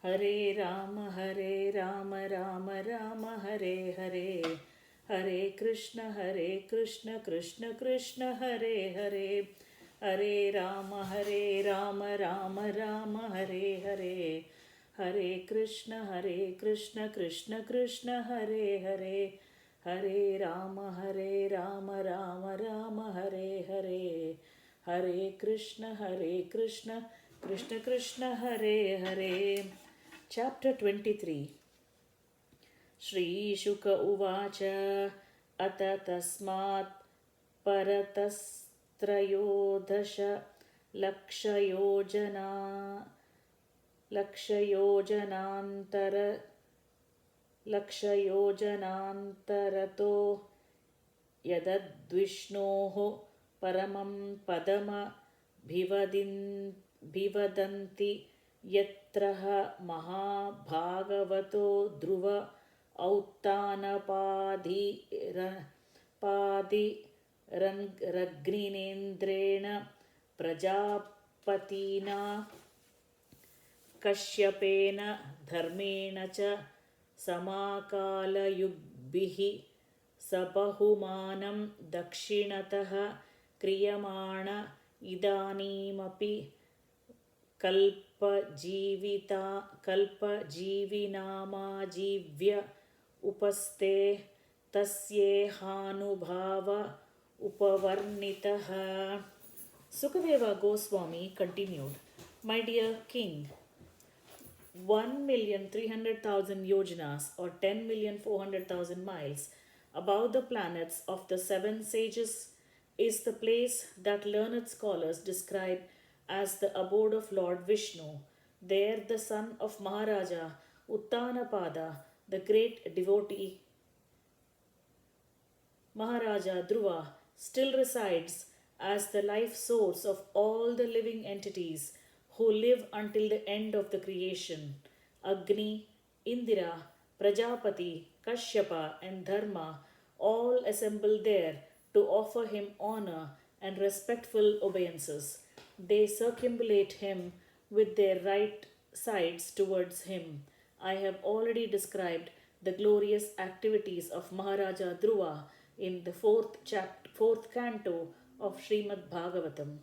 Hare Rama Rama Rama Hare Hare. Hare Krishna Krishna Krishna Hare Hare. Hare Rama Rama Rama Hare Hare. Hare Krishna Krishna Krishna Hare Hare. Hare Rama Rama Rama Hare Hare. Hare Krishna Krishna Krishna Hare Hare. Chapter 23. Shri Shuka Uvacha Ata Tasmat Paratasത്രयोदश लक्षयोजनान्तरतो यदद्विष्णोः परमं पदमभिवदन्ति यत्र महाभागवतो ध्रुव औत्तानपादिरग्निनेन्द्रेण प्रजापतिना कश्यपेन धर्मेण च समाकालयुग्भिः सबहुमानं दक्षिणतः क्रियमाण इदानीमपि कल्पजीविनामाजीव्य उपस्थे तस्येहानुभाव उपवर्णितः. Sukadeva Goswami continued, My dear king, 1,300,000 yojanas or 10,400,000 miles above the planets of the seven sages is the place that learned scholars describe as the abode of Lord Vishnu. There the son of Maharaja Uttanapada, the great devotee Maharaja Dhruva, still resides as the life source of all the living entities who live until the end of the creation. Agni, Indira, Prajapati, Kashyapa, and Dharma all assemble there to offer him honor and respectful obeisances. They circumambulate him with their right sides towards him. I have already described the glorious activities of Maharaja Dhruva in the fourth canto of Shrimad Bhaghavatam.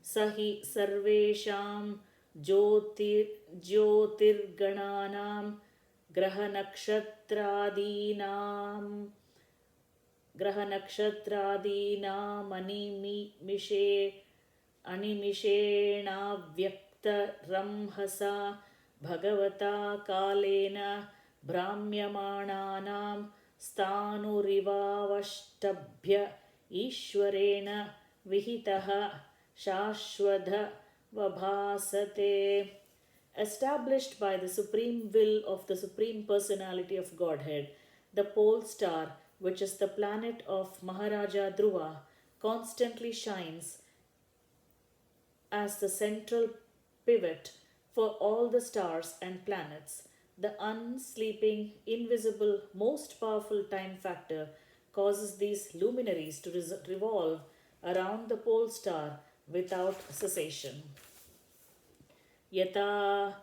Sahi sarvesham jyotirgananam grahanakshatradinam animishena ramhasa bhagavata kalena brahmyamananam stanurivavashtabhya ishwarena vihitaha shashwadha vabhasate. Established by the supreme will of the Supreme Personality of Godhead, the pole star, which is the planet of Maharaja Dhruva, constantly shines as the central pivot for all the stars and planets. The unsleeping, invisible, most powerful time factor causes these luminaries to revolve around the pole star without cessation. Yata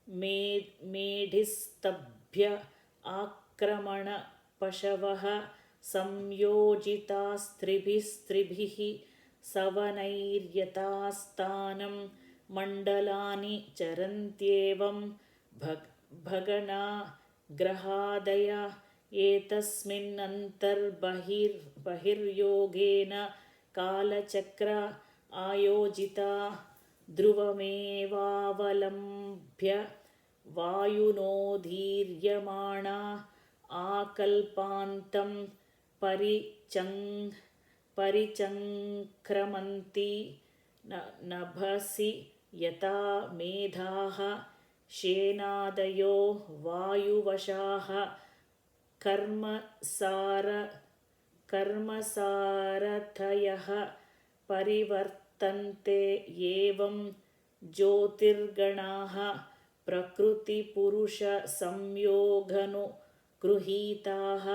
medhistabhya akramana pashavaha samyojitas savanairyatastanam mandalani charantyevam bhagana grahadaya etasmin bahiryogena kalachakra ayojita ध्रुवमेवावलम्ब्य वायुनोधीर्यमाणा आकल्पान्तं परिचङ्क्रमन्ति नभसि यथा मेधाः शेनादयो वायुवशाः कर्मसारथयः परिवर्तन्ते एवं ज्योतिर्गणाः प्रकृतिपुरुषसंयोगनुगृहीताः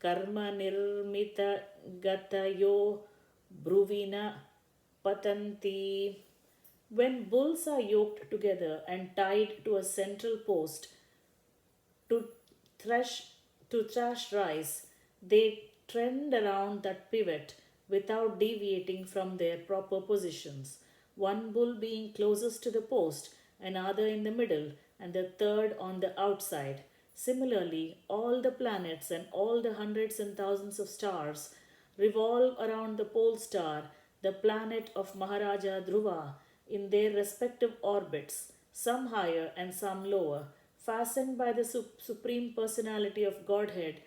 कर्मनिर्मितगतयो ब्रुविन पतन्ति. When bulls are yoked together and tied to a central post to thresh to thrash rice, they trend around that pivot without deviating from their proper positions. One bull being closest to the post, another in the middle, and the third on the outside. Similarly, all the planets and all the hundreds and thousands of stars revolve around the pole star, the planet of Maharaja Dhruva, in their respective orbits, some higher and some lower, fastened by the Supreme Personality of Godhead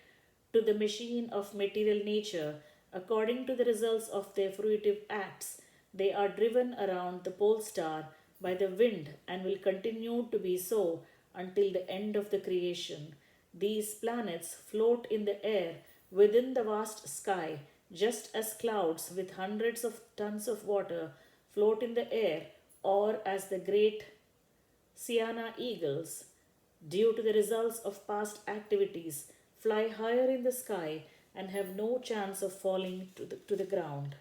to the machine of material nature, according to the results of their fruitive acts. They are driven around the pole star by the wind and will continue to be so until the end of the creation. These planets float in the air within the vast sky, just as clouds with hundreds of tons of water float in the air, or as the great Siana eagles, due to the results of past activities, fly higher in the sky and have no chance of falling to the ground.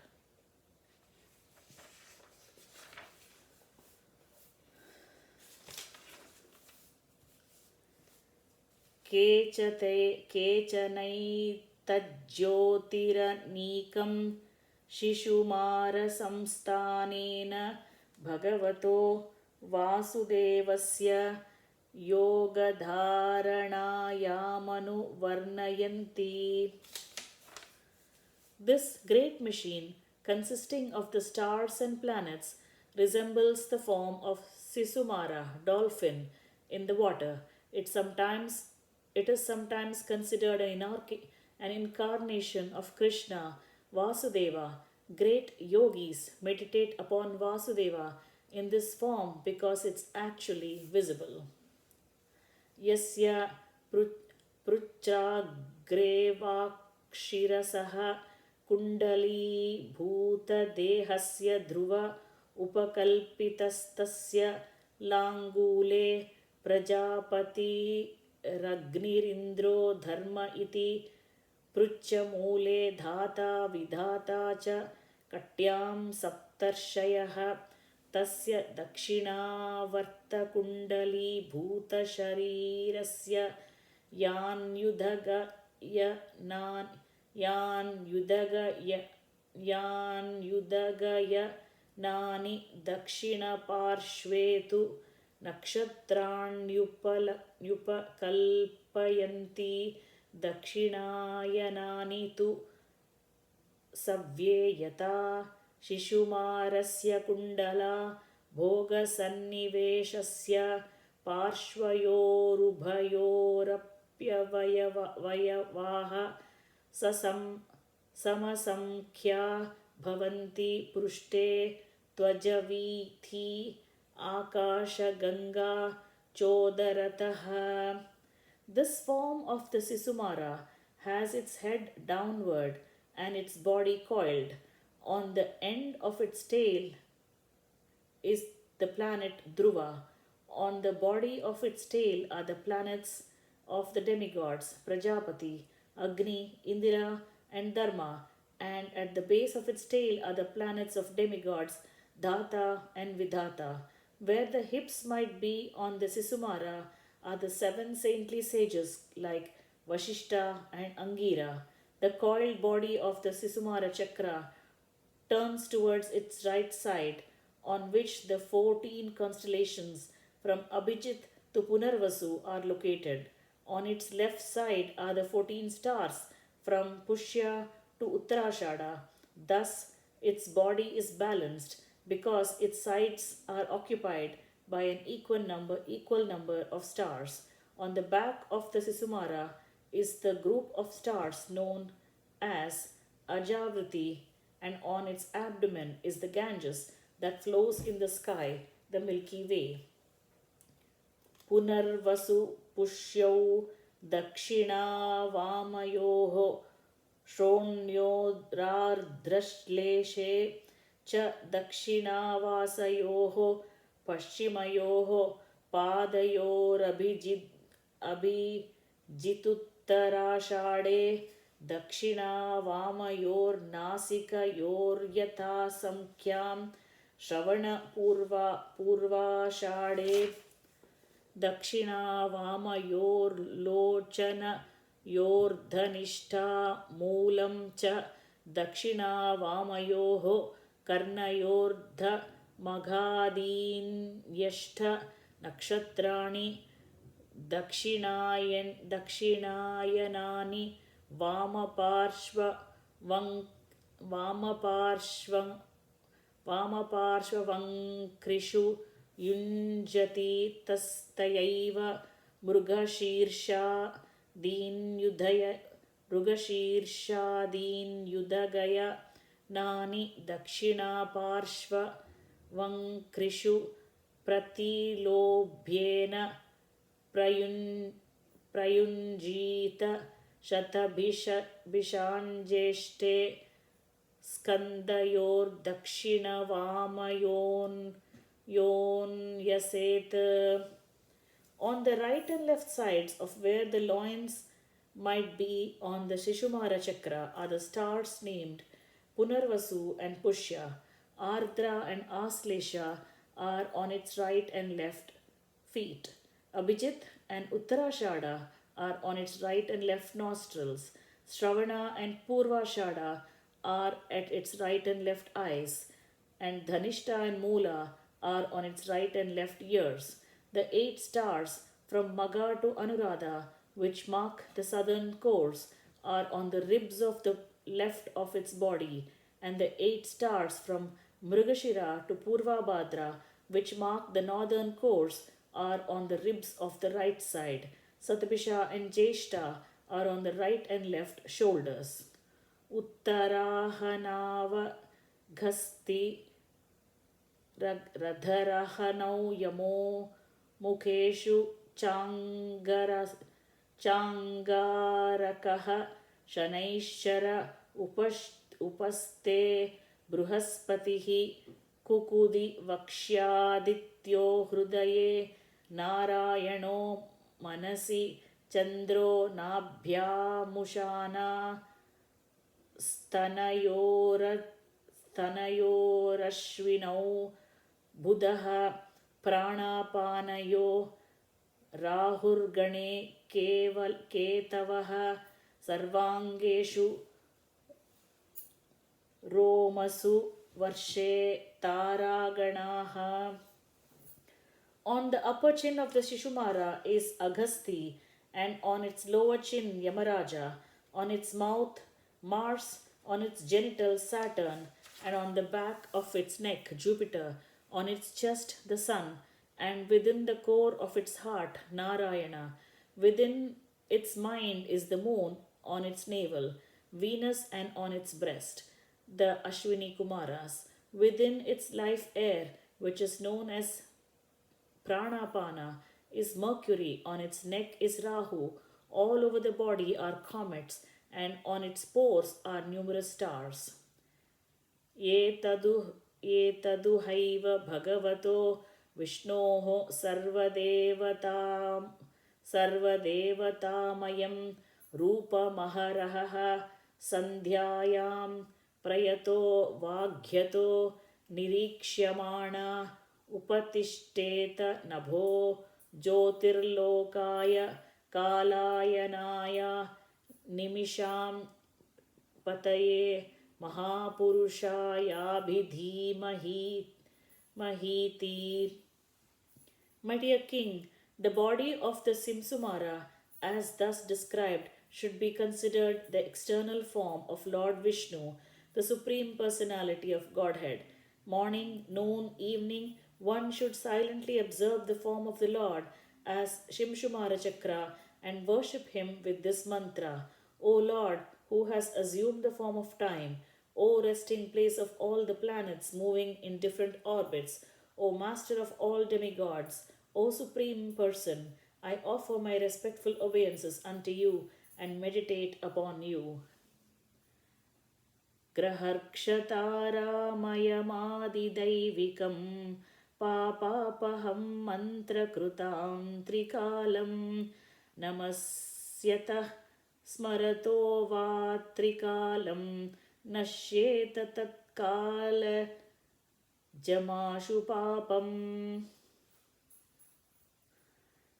केचनैतज्ज्योतिरनीकं शिशुमारसंस्थानेन भगवतो वासुदेवस्य योगधारणायामनुवर्णयन्ति. This great machine, consisting of the stars and planets, resembles the form of Sisumara, dolphin, in the water. It is sometimes considered an incarnation of Krishna, Vasudeva. Great yogis meditate upon Vasudeva in this form because it's actually visible. Yasya pruchagrevakshirasah कुण्डलीभूतदेहस्य ध्रुव उपकल्पितस्तस्य लाङ्गूले प्रजापतिरग्निरिन्द्रो धर्म इति पृच्छमूले धाता विधाता च कट्यां सप्तर्षयः तस्य दक्षिणावर्तकुण्डलीभूतशरीरस्य यान्युदगयनानि दक्षिणपार्श्वे तु नक्षत्राण्युपकल्पयन्ति दक्षिणायनानि तु सव्येयता. शिशुमारस्य कुण्डला भोगसन्निवेशस्य पार्श्वयोरुभयोरप्यवयवाः समसंख्या भवन्ति पृष्ठे त्वजवीथी आकाशगङ्गा चोदरतः. This form of the Sisumara has its head downward and its body coiled. On the end of its tail is the planet Dhruva. On the body of its tail are the planets of the demigods Prajapati, Agni, Indira, and Dharma, and at the base of its tail are the planets of demigods Dhata and Vidhata. Where the hips might be on the Sisumara are the 7 saintly sages like Vashishta and Angira. The coiled body of the Sisumara chakra turns towards its right side, on which the 14 constellations from Abhijit to Punarvasu are located. On its left side are the 14 stars from Pushya to Uttarashada. Thus, its body is balanced because its sides are occupied by an equal number of stars. On the back of the Sisumara is the group of stars known as Ajavriti, and on its abdomen is the Ganges that flows in the sky, the Milky Way. Punarvasu Pushyau Dakshina Shronyodrardrashleshe च दक्षिणावासयोः पश्चिमयोः पादयोरभिजितुत्तराषाढे दक्षिणावामयोर्नासिकयोर्यथासंख्यां श्रवणपूर्वाषाढे दक्षिणावामयोर्लोचनयोर्धनिष्ठा मूलं च दक्षिणावामयोः कर्णयोर्धमघादीन्यष्ट नक्षत्राणि दक्षिणायनानि वामपार्श्ववङ्क्रिषु युञ्जति तस्तयैव मृगशीर्षादीन्युदगयनानि दक्षिणापार्श्ववङ्क्रिषु प्रतिलोभ्येन प्रयुञ्जीत शतभिषाञ्जेष्ठे स्कन्दयोर्दक्षिणवामयोन्यसेत्. On the right and left sides of where the loins might be on the Sisumara chakra are the stars named Punarvasu and Pushya. Ardra and Aslesha are on its right and left feet. Abhijit and Uttarashada are on its right and left nostrils. Shravana and Purvashada are at its right and left eyes. And Dhanishta and Mula are on its right and left ears. The 8 stars from Magha to Anuradha, which mark the southern course, are on the ribs of the left of its body, and the 8 stars from Mrigashira to Purvabhadra, which mark the northern course, are on the ribs of the right side. Satabisha and Jeshta are on the right and left shoulders. Uttarahanava Ghasti Radharahanau Yamo Mukeshu Changarakaha Shanaishara Upaste Bruhaspatihi Kukudi Vakshyadityo Hrudaye Narayano Manasi Chandro Nabhyamushana Stanayorashvinau Buddha Pranapanayo Rahurgane Ketavaha Sarvangeshu Romasu Varshe Taraganaha. On the upper chin of the Sisumara is Agasti, and on its lower chin Yamaraja, on its mouth Mars, on its genitals Saturn, and on the back of its neck Jupiter, on its chest the Sun, and within the core of its heart Narayana. Within its mind is the moon, on its navel Venus, and on its breast the Ashwini Kumaras. Within its life air, which is known as Pranapana, is Mercury, on its neck is Rahu, all over the body are comets, and on its pores are numerous stars. Etadu haiva bhagavato Vishnoho sarvadevatamaya rupa maharaha sandhyayam prayato vaghyato nirikshyamana upatishteta nabho jyotirlokaya kalayanaya nimisham pataye mahapurushayaabhidhimahiti. My dear king, the body of the Simsumara, as thus described, should be considered the external form of Lord Vishnu, the Supreme Personality of Godhead. Morning, noon, evening, one should silently observe the form of the Lord as Shimshumara Chakra and worship him with this mantra: O Lord, who has assumed the form of time, O resting place of all the planets moving in different orbits, O Master of all demigods, O Supreme Person, I offer my respectful obeisances unto you and meditate upon you. Graharkshataramayamadidavikam papapaham mantrakrutam trikalam namasyatah smarato va trikalam nashyeta tatkala Jamashu Papam.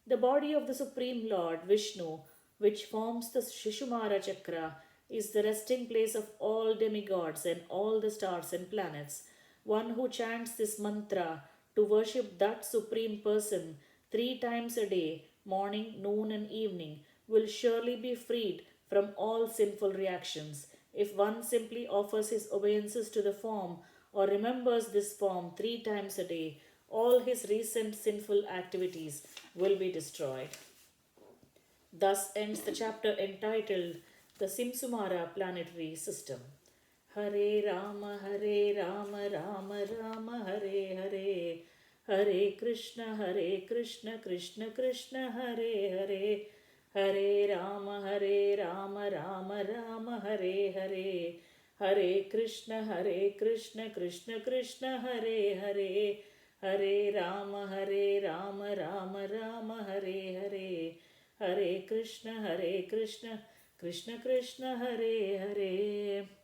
The body of the Supreme Lord, Vishnu, which forms the Sisumara chakra, is the resting place of all demigods and all the stars and planets. One who chants this mantra to worship that Supreme Person 3 times a day, morning, noon, and evening, will surely be freed from all sinful reactions. If one simply offers his obeisances to the form or remembers this form 3 times a day, all his recent sinful activities will be destroyed. Thus ends the chapter entitled The Sisumara Planetary System. Hare Rama, Rama Rama, Hare Hare. Hare Krishna, Krishna Krishna, Hare Hare. Hare Rama, Rama Rama, Hare Hare. Hare Krishna, Krishna Krishna, Hare Hare. Hare Rama, Rama Rama, Hare Hare. Hare Krishna, Krishna Krishna, Hare Hare.